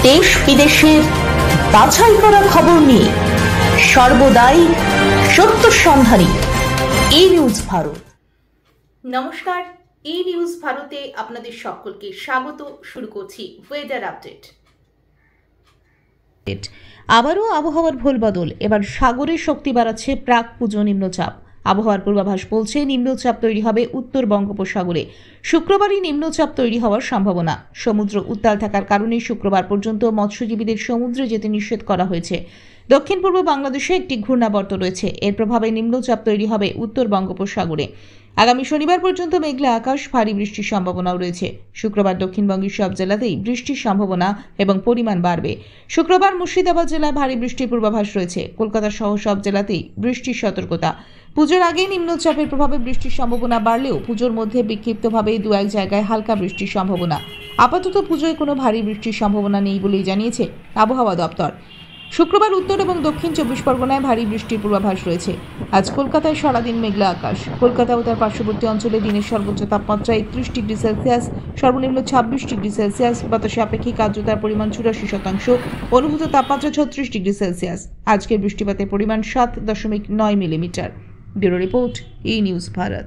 দেশ বিদেশের বাছাই করা খবর নিয়ে সর্বদাই সত্য সন্ধানী ই নিউজ ভারত। নমস্কার, ই নিউজ ভারতে আপনাদের সকলকে স্বাগত। শুরু করছি ওয়েদার আপডেট। আবারও আবহাওয়ার ভুল বদল, এবার সাগরে শক্তি বাড়াচ্ছে প্রাক পুজো নিম্নচাপ। আবহাওয়ার পূর্বাভাস বলছে নিম্নচাপ তৈরি হবে উত্তর বঙ্গোপসাগরে। শুক্রবারই নিম্নচাপ তৈরি হওয়ার সম্ভাবনা। সমুদ্র উত্তাল থাকার কারণে শুক্রবার পর্যন্ত মৎস্যজীবীদের সমুদ্রে যেতে নিষেধ করা হয়েছে। দক্ষিণ পূর্ব বাংলাদেশে একটি ঘূর্ণাবর্ত রয়েছে, এর প্রভাবে নিম্নচাপ তৈরি হবে উত্তর বঙ্গোপসাগরে। আগামী শনিবার পর্যন্ত মেঘলা আকাশ, ভারী বৃষ্টির সম্ভাবনাও রয়েছে। শুক্রবার দক্ষিণবঙ্গের সব জেলাতেই বৃষ্টির সম্ভাবনা এবং পরিমাণ বাড়বে। শুক্রবার মুর্শিদাবাদ জেলায় ভারী বৃষ্টির পূর্বাভাস রয়েছে। কলকাতা সহ সব জেলাতেই বৃষ্টির সতর্কতা। পুজোর আগে নিম্নচাপের প্রভাবে বৃষ্টির সম্ভাবনা বাড়লেও পুজোর মধ্যে বিক্ষিপ্তভাবে দু এক জায়গায় হালকা বৃষ্টির সম্ভাবনা। আপাতত পুজোয় কোনো ভারী বৃষ্টির সম্ভাবনা নেই বলেই জানিয়েছে আবহাওয়া দপ্তর। শুক্রবার উত্তর এবং দক্ষিণ 24 পরগনায় ভারী বৃষ্টির পূর্বাভাস রয়েছে। আজ কলকাতায় সারাদিন মেঘলা আকাশ। কলকাতা ও তার পার্শ্ববর্তী অঞ্চলে দিনের সর্বোচ্চ তাপমাত্রা 31 ডিগ্রি সেলসিয়াস, সর্বনিম্ন 26 ডিগ্রি সেলসিয়াস। বাতাসে আপেক্ষিক আর্দ্রতার পরিমাণ 84%, অনুভূত তাপমাত্রা 36 ডিগ্রি সেলসিয়াস। আজকের বৃষ্টিপাতের পরিমাণ 7.9 মিলিমিটার। ব্যুরো রিপোর্ট, ই নিউজ ভারত।